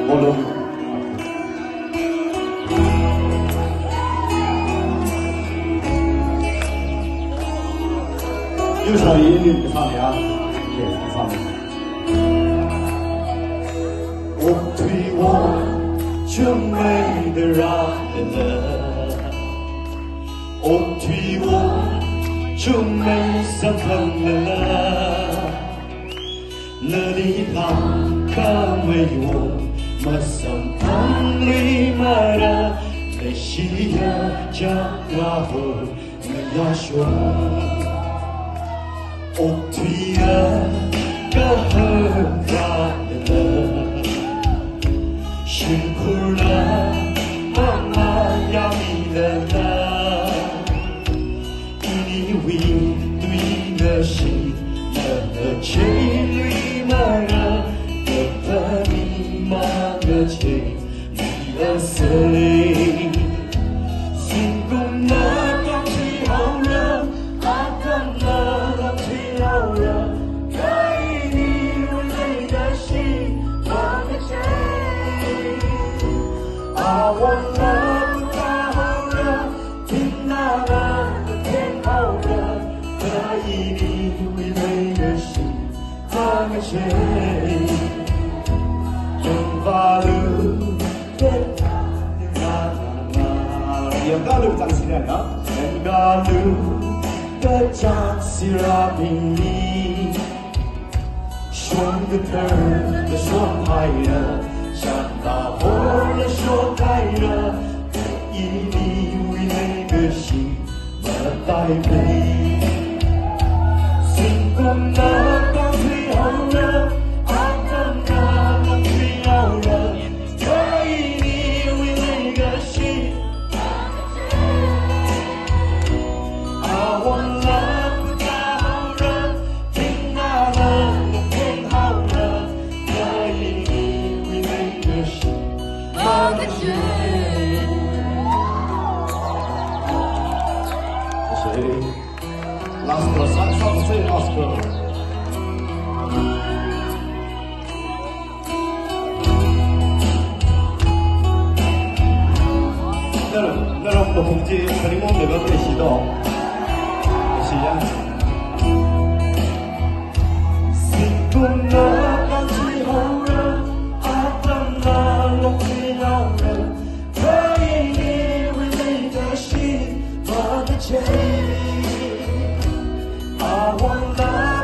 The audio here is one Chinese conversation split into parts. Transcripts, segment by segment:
我 love you。右手音律上面啊，对，上面。我对我就没得让人了，我对我就没伤痕了。那你旁为我马上旁里马的在西呀家家后那呀说。 我对个很大的，辛苦了，妈妈要你的了，因为对的心的情侣嘛的，的你嘛的情你的谁，辛苦了，感情好了，好疼了。 我了不太好了，听那了天好了，可以你为美的心怎么写？用法律用法律暂时的啊，用法律的暂时拉平你，说个头的说坏了。 想到火了，说开了，可以你为那个心而代替。心空了，到最后了，爱疼了，到最后了，可以你为那个心。啊，我了不太好了，听那了都变好了，可以你。 Last verse, I'll say last verse. 여러분도 봉지 그리고 내가 계시도 시작. 지금 너가 지호를 어떤 날로 지나오는 그의 이름을 대신 너의我了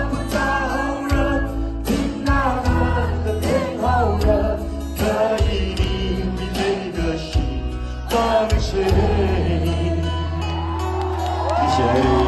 不太好了，听那个天好了，可以你为这个心放谁？谢谢。